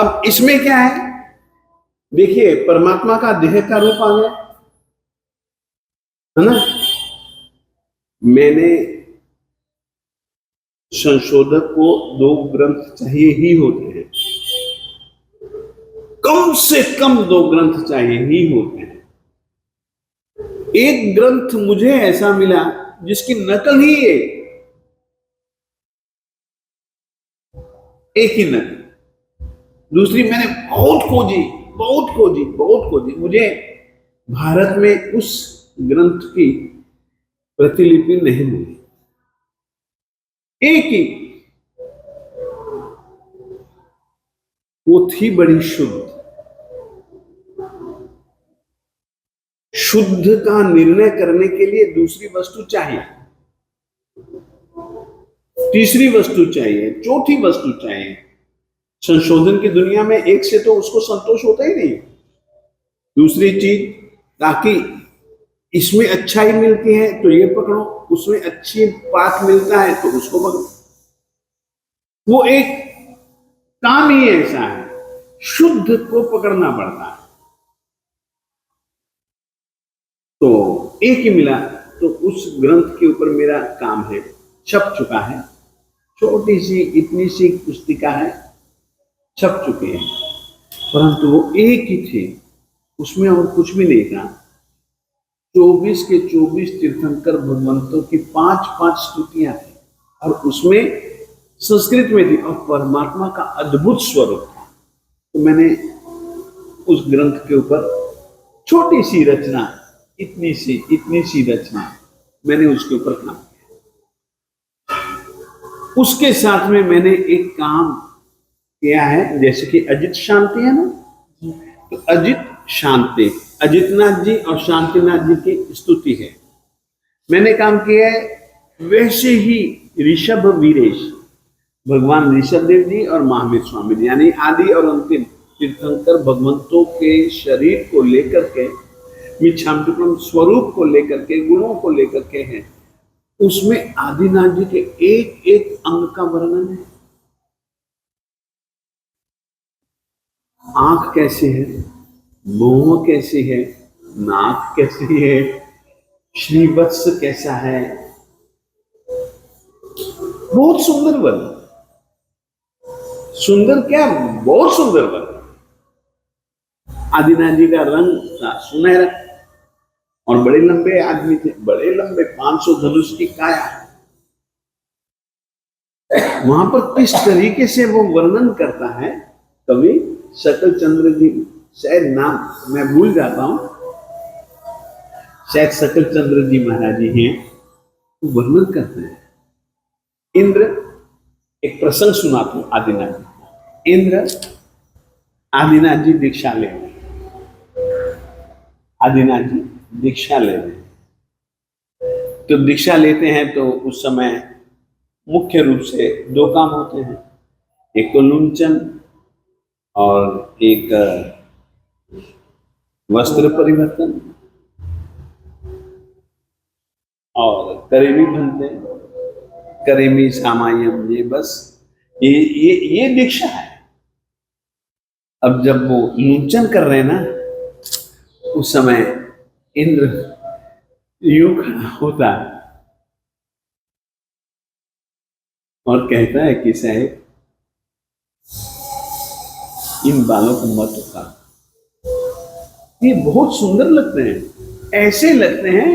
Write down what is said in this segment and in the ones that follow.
अब इसमें क्या है, देखिए परमात्मा का देह का रूप आ गया है ना। मैंने संशोधक को 2 ग्रंथ चाहिए ही होते हैं, कम से कम 2 ग्रंथ चाहिए ही होते हैं। एक ग्रंथ मुझे ऐसा मिला जिसकी नकल ही एक ही नकल, दूसरी मैंने बहुत खोजी, मुझे भारत में उस ग्रंथ की प्रतिलिपि नहीं मिली, एक ही, वो थी बड़ी शुद्ध का निर्णय करने के लिए दूसरी वस्तु चाहिए, तीसरी वस्तु चाहिए, चौथी वस्तु चाहिए। संशोधन की दुनिया में एक से तो उसको संतोष होता ही नहीं। दूसरी चीज, ताकि इसमें अच्छाई मिलती है तो ये पकड़ो, उसमें अच्छी बात मिलता है तो उसको पकड़ो। वो एक काम ही ऐसा है, शुद्ध को पकड़ना पड़ता है। तो एक ही मिला, तो उस ग्रंथ के ऊपर मेरा काम है, छप चुका है। छोटी सी इतनी सी पुस्तिका है, छप चुके हैं, परंतु वो एक ही थे, उसमें और कुछ भी नहीं था। 24 के 24 तीर्थंकर भगवंतों की 5-5 स्तुतियां थी, और उसमें संस्कृत में थी, और परमात्मा का अद्भुत स्वरूप था। तो मैंने उस ग्रंथ के ऊपर छोटी सी रचना, इतनी सी रचना मैंने उसके ऊपर काम किया। उसके साथ में मैंने एक काम किया है, जैसे कि अजित शांति है ना, तो अजित शांति, अजितनाथ जी और शांतिनाथ जी की स्तुति है, मैंने काम किया है। वैसे ही ऋषभ वीरेश, भगवान ऋषभ देव जी और महावीर स्वामी जी, यानी आदि और अंतिम तीर्थंकर भगवंतों के शरीर को लेकर के, मिच्छामित्वम स्वरूप को लेकर के, गुणों को लेकर के हैं, उसमें आदिनाथ जी के एक एक अंग का वर्णन है। आंख कैसे है, मुंह कैसे है, नाक कैसी है, श्रीवत्स कैसा है, बहुत सुंदर वर्णन, सुंदर क्या, बहुत सुंदर वर्णन। आदिनाथ जी का रंग था सुनहरा, और बड़े लंबे आदमी थे, बड़े लंबे, 500 धनुष की काया। वहां पर किस तरीके से वो वर्णन करता है कवि सकल चंद्र जी, शायद नाम मैं भूल जाता हूं, शायद सकल चंद्र जी महाराज जी हैं, तो वर्णन करते हैं। इंद्र, एक प्रसंग सुनाता हूं आदिनाथ। इंद्र, आदिनाथ जी दीक्षा ले, आदिनाथ जी दीक्षा ले रहे हैं, तो दीक्षा लेते हैं तो उस समय मुख्य रूप से 2 काम होते हैं, एक तो लुंचन और एक वस्त्र परिवर्तन, और करेमी बनते, करेमी सामायम, ये बस ये दीक्षा है। अब जब वो लुंचन कर रहे हैं ना, उस समय इंद्र यूं खड़ा होता है और कहता है कि साहब इन बालों को मत उतार, ये बहुत सुंदर लगते हैं, ऐसे लगते हैं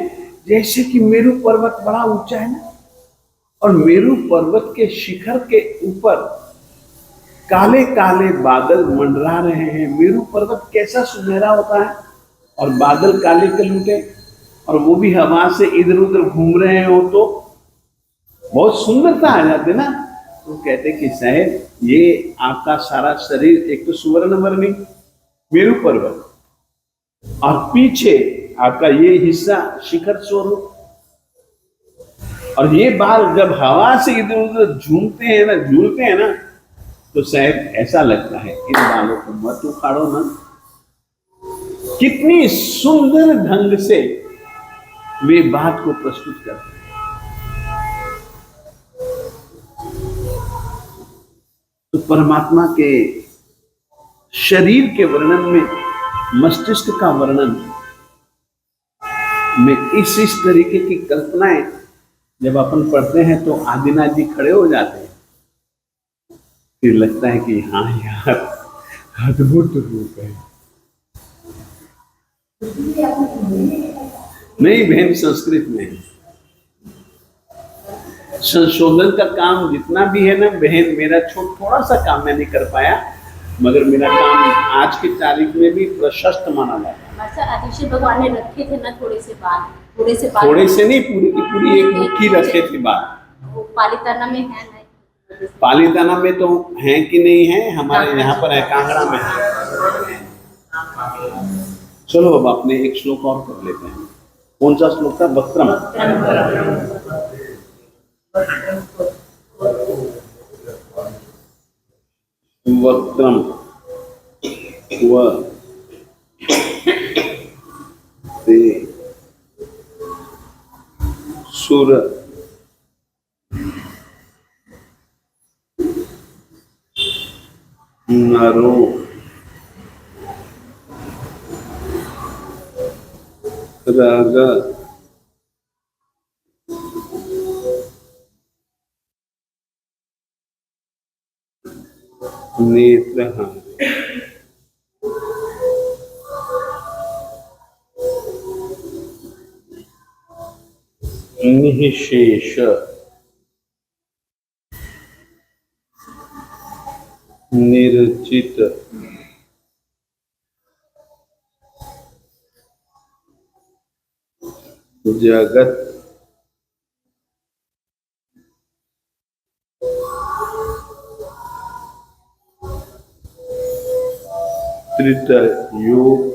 जैसे कि मेरू पर्वत बड़ा ऊंचा है ना, और मेरू पर्वत के शिखर के ऊपर काले काले बादल मंडरा रहे हैं। मेरू पर्वत कैसा सुनहरा होता है, और बादल काले कलूटे, और वो भी हवा से इधर उधर घूम रहे हो तो बहुत सुंदरता आ जाती ना। तो कहते कि साहब ये आपका सारा शरीर एक तो सुवर्णवर्णी मेरू पर्वत, और पीछे आपका ये हिस्सा शिखर स्वरूप, और ये बाल जब हवा से इधर उधर झूमते हैं ना, झूलते हैं ना, तो शायद ऐसा लगता है इन बालों को मत उखाड़ो ना। कितनी सुंदर ढंग से वे बात को प्रस्तुत करते हैं। तो परमात्मा के शरीर के वर्णन में मस्तिष्क का वर्णन में इस तरीके की कल्पनाएं जब अपन पढ़ते हैं तो आदिनाथ जी खड़े हो जाते हैं। फिर लगता है कि हाँ यार, अद्भुत रूप है। नहीं बहन, संस्कृत में संशोधन का काम जितना भी है ना बहन, मेरा थोड़ा सा काम मैं नहीं कर पाया, मगर मेरा काम आज की तारीख में भी प्रशस्त माना जाता है। आदिशय भगवान ने रखे थे ना थोड़े से नहीं, पूरी की पूरी एक मुट्ठी रखे थे बात। पालिताना में है नहीं? पालिताना में तो है कि नहीं है, हमारे यहाँ पर है, कांगड़ा में है। चलो अब अपने एक श्लोक और कर लेते हैं। कौन सा श्लोक था? वक्त्रम। वक्त्रम व ते सुर नरो राग नेत्र निःशेष निर्जित जगत त्रितयोप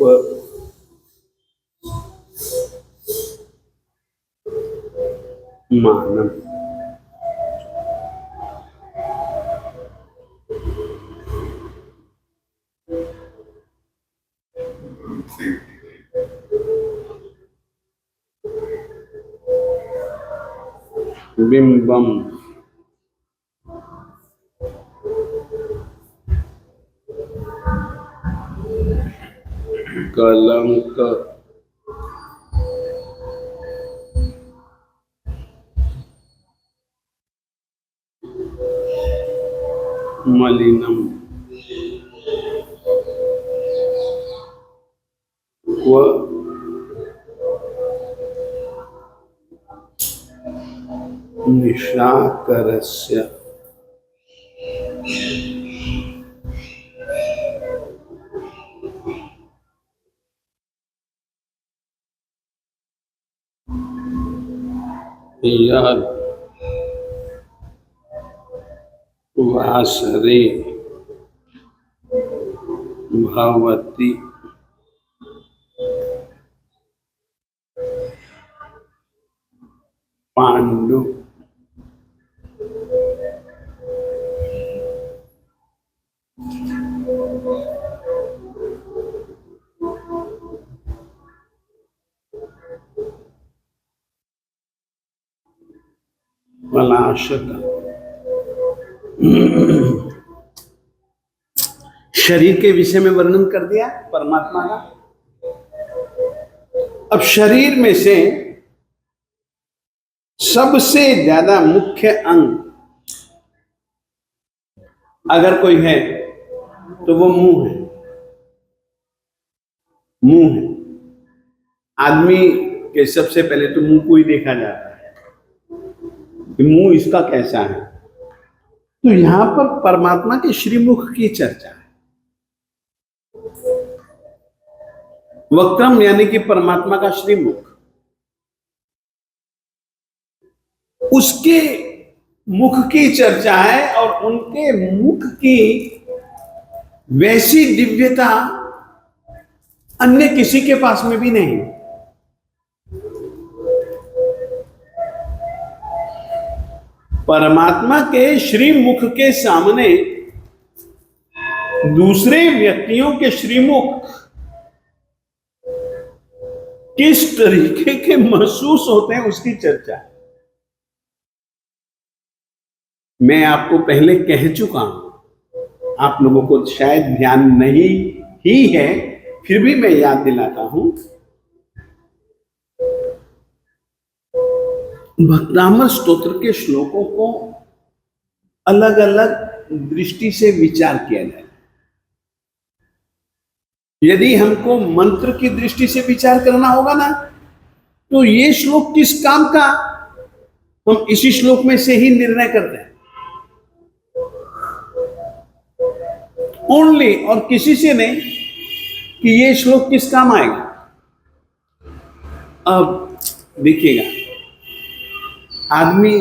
मानम। बिंबम कलंक मलिनम व निशाकरस्य यद वासरे भवति पांडु पलाशक। शरीर के विषय में वर्णन कर दिया परमात्मा का। अब शरीर में से सबसे ज्यादा मुख्य अंग अगर कोई है तो वो मुंह है। मुंह है। आदमी के सबसे पहले तो मुंह को ही देखा जाता है कि मुंह इसका कैसा है। तो यहां पर परमात्मा के श्रीमुख की चर्चा है। वक्त्रम यानी कि परमात्मा का श्रीमुख, उसके मुख की चर्चा है और उनके मुख की वैसी दिव्यता अन्य किसी के पास में भी नहीं। परमात्मा के श्रीमुख के सामने दूसरे व्यक्तियों के श्रीमुख किस तरीके के महसूस होते हैं उसकी चर्चा है। मैं आपको पहले कह चुका हूं, आप लोगों को शायद ध्यान नहीं ही है, फिर भी मैं याद दिलाता हूं। भक्तामृत स्तोत्र के श्लोकों को अलग अलग दृष्टि से विचार किया जाए। यदि हमको मंत्र की दृष्टि से विचार करना होगा ना, तो ये श्लोक किस काम का, हम इसी श्लोक में से ही निर्णय करते हैं ओनली, और किसी से नहीं कि ये श्लोक किस काम आएगा। अब देखिएगा, आदमी,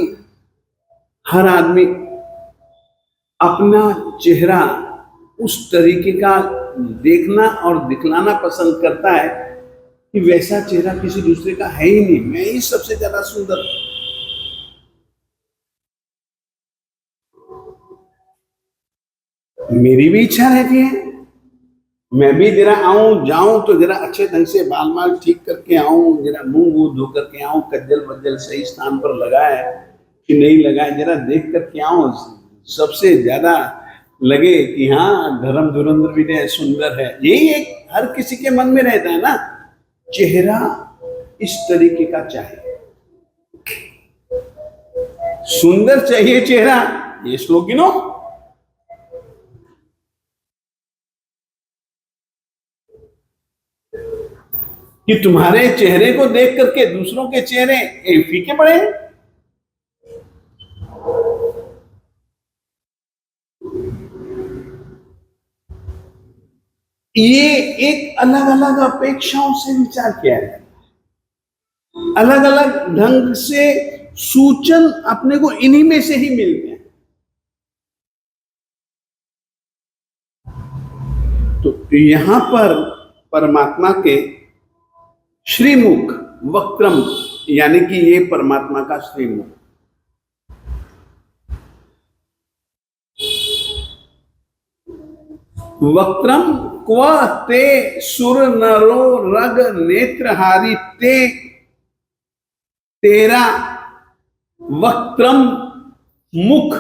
हर आदमी अपना चेहरा उस तरीके का देखना और दिखलाना पसंद करता है कि वैसा चेहरा किसी दूसरे का है ही नहीं, मैं ही सबसे ज्यादा सुंदर। मेरी भी इच्छा रहती है, मैं भी जरा आऊं जाऊं तो जरा अच्छे ढंग से बाल बाल ठीक करके आऊं, जरा मुंह वूह धो करके आऊं, कज्जल वज्जल सही स्थान पर लगाए कि नहीं लगाए, जरा देख करके आऊं, सबसे ज्यादा लगे कि हाँ धर्म धुरंधर विनय सुंदर है। यही एक हर किसी के मन में रहता है ना, चेहरा इस तरीके का चाहिए, सुंदर चाहिए चेहरा। ये श्लोक गिनो, कि तुम्हारे चेहरे को देख करके दूसरों के चेहरे फीके पड़े। ये एक अलग अलग अपेक्षाओं से विचार किया है, अलग अलग ढंग से सूचन अपने को इन्हीं में से ही मिलते हैं। तो यहां पर परमात्मा के श्रीमुख वक्त्रम, यानी कि ये परमात्मा का श्रीमुख, वक्त्रम क्व ते सुर नरो रग नेत्रहारी ते, तेरा वक्त्रम मुख,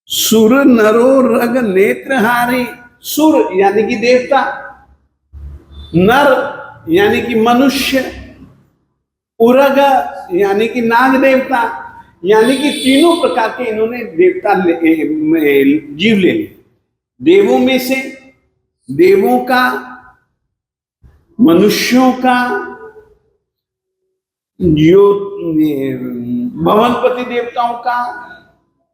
सुर नरो रग नेत्रहारी, सुर यानी कि देवता, नर यानी कि मनुष्य, उरग यानी कि नाग देवता, यानी कि तीनों प्रकार के इन्होंने देवता जीव ले लिए। देवों में से देवों का, मनुष्यों का, जो भवनपति देवताओं का,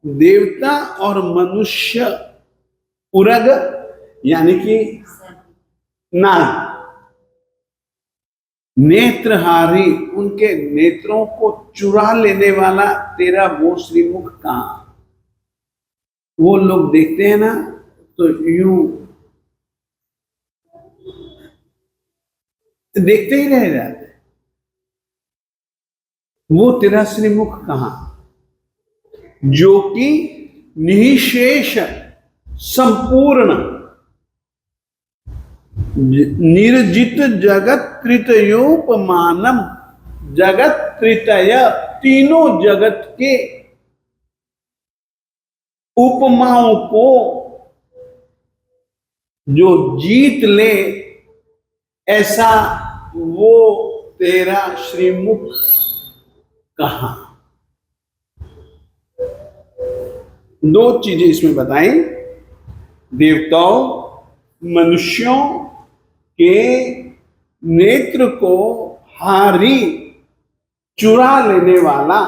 देवता और मनुष्य, उरग यानी कि नाग, नेत्रहारी उनके नेत्रों को चुरा लेने वाला तेरा वो श्रीमुख कहां। वो लोग देखते हैं ना तो यूं देखते ही रह जाते, वो तेरा श्रीमुख कहां, जो कि निःशेष संपूर्ण निर्जित जगत कृतयोपमानम, जगत कृतय तीनों जगत के उपमाओं को जो जीत ले, ऐसा वो तेरा श्रीमुख कहां। दो चीजें इसमें बताई, देवताओं मनुष्यों के नेत्र को हारी चुरा लेने वाला,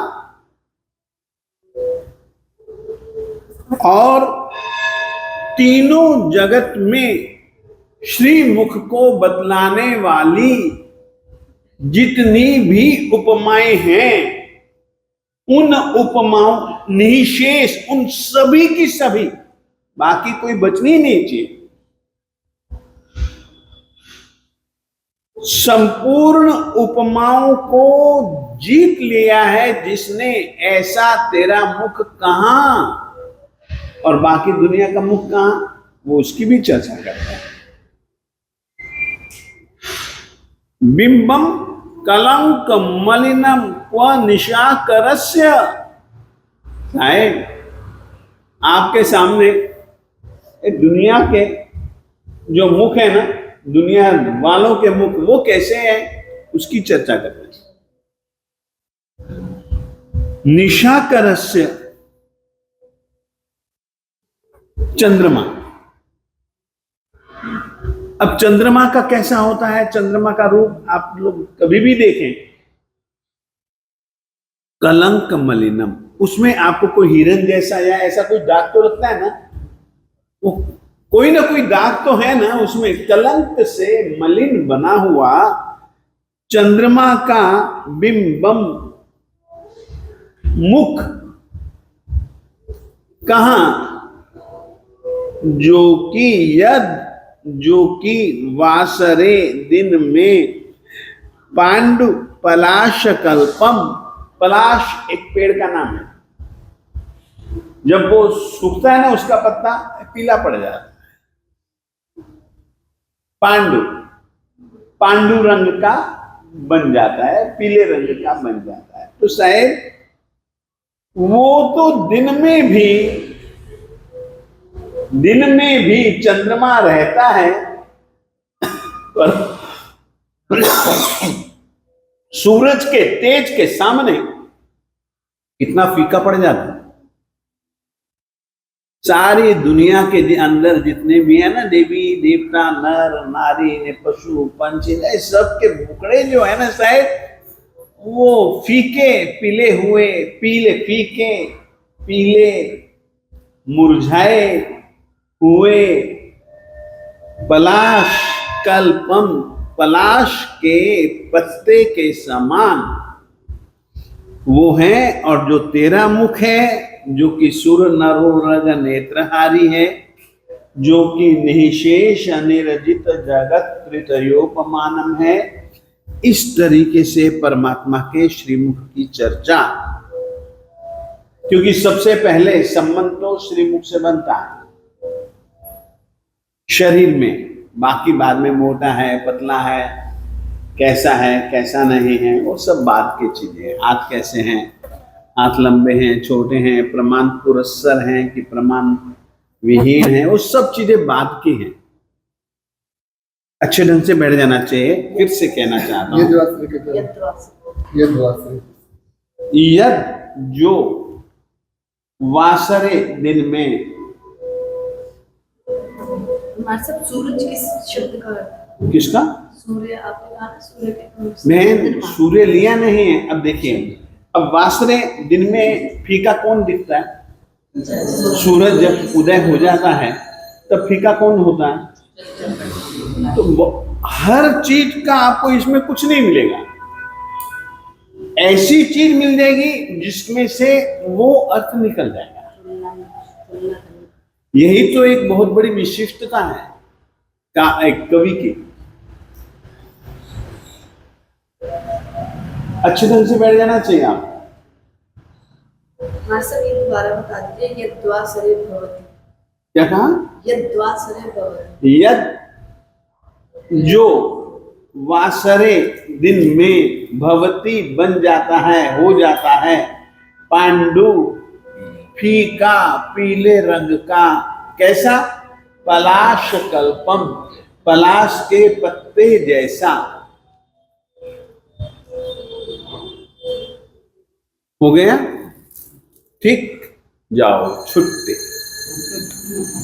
और तीनों जगत में श्रीमुख को बतलाने वाली जितनी भी उपमाएं हैं, उन उपमाओं निःशेष, उन सभी की सभी, बाकी कोई बचनी नहीं चाहिए, संपूर्ण उपमाओं को जीत लिया है जिसने, ऐसा तेरा मुख कहां, और बाकी दुनिया का मुख कहां, वो उसकी भी चर्चा करता है। बिंबम कलंक मलिनम क्व निशाकरस्य, साहेब आपके सामने दुनिया के जो मुख है ना, दुनिया वालों के मुख वो कैसे हैं उसकी चर्चा कर रहे हैं। निशाकरस्य चंद्रमा। अब चंद्रमा का कैसा होता है, चंद्रमा का रूप आप लोग कभी भी देखें, कलंक मलिनम, उसमें आपको कोई हिरन जैसा या ऐसा कोई दाग तो लगता है ना, वो कोई ना कोई दाग तो है ना उसमें। कलंक से मलिन बना हुआ चंद्रमा का बिंबम मुख कहां, जो कि वासरे दिन में पांडु पलाश कल्पम, पलाश एक पेड़ का नाम है, जब वो सूखता है ना उसका पत्ता पीला पड़ जाता है। पांडु रंग का बन जाता है, पीले रंग का बन जाता है। तो शायद वो तो दिन में भी चंद्रमा रहता है, पर सूरज के तेज के सामने कितना फीका पड़ जाता है। सारी दुनिया के अंदर जितने भी है ना, देवी देवता, नर नारी, पशु पंछी, सब के मुखड़े जो है ना, शायद वो फीके पीले हुए, फीके पीले मुरझाए हुए पलाश कल्पम, पलाश के पत्ते के समान वो है। और जो तेरा मुख है, जो कि सुर नरोरग नेत्रहारी है, जो कि निशेष अनिरजित जगत त्रितयोपमानम है, इस तरीके से परमात्मा के श्रीमुख की चर्चा, क्योंकि सबसे पहले संबंध तो श्रीमुख से बनता है शरीर में, बाकी बाद में मोटा है पतला है, कैसा है कैसा नहीं है वो सब बात की चीजें। हाथ कैसे हैं, हाथ लंबे हैं छोटे हैं, प्रमाण पुरस्सर हैं कि प्रमाण विहीन है, वो सब चीजें बात की हैं। अच्छे ढंग से बैठ जाना चाहिए। फिर से कहना चाहता हूँ, यद जो वासरे दिन में, सूरज किस शब्द का, किसका सूर्य, आपने कहा सूर्य के, बहन सूर्य लिया नहीं है। अब देखिए, अब वासरे दिन में फीका कौन दिखता है? सूरज जब उदय हो जाता है तब फीका कौन होता है? तो हर चीज का आपको इसमें कुछ नहीं मिलेगा, ऐसी चीज मिल जाएगी जिसमें से वो अर्थ निकल जाएगा। यही तो एक बहुत बड़ी विशिष्टता है का एक कवि की। अच्छे ढंग से बैठ जाना चाहिए आप। ये दोबारा बता दीजिए, यद्वासरे भवति। क्या कहा? यद्वासरे भवति। यद जो वासरे दिन में भवती बन जाता है, हो जाता है, पांडु फीका पीले रंग का, कैसा? पलाश कल्पम, पलाश के पत्ते जैसा हो गया। ठीक, जाओ छुट्टी।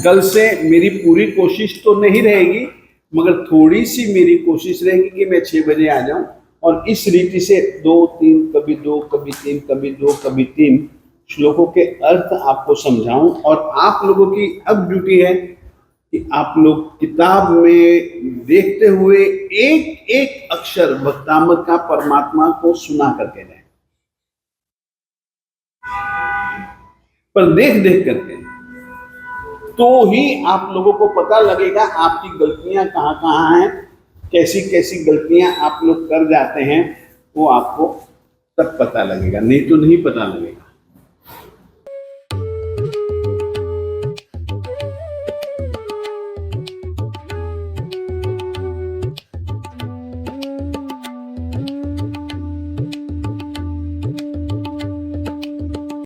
कल से मेरी पूरी कोशिश तो नहीं रहेगी, मगर थोड़ी सी मेरी कोशिश रहेगी कि मैं 6 बजे आ जाऊं और इस रीति से 2-3, कभी 2, कभी 3, कभी 2, कभी 3 श्लोकों के अर्थ आपको समझाऊं। और आप लोगों की अब ड्यूटी है कि आप लोग किताब में देखते हुए एक एक अक्षर भक्तामृत का परमात्मा को सुना करके जाए, पर देख देख करके, तो ही आप लोगों को पता लगेगा आपकी गलतियां कहाँ कहाँ हैं, कैसी कैसी गलतियां आप लोग कर जाते हैं, वो आपको तब पता लगेगा, नहीं तो नहीं पता लगेगा।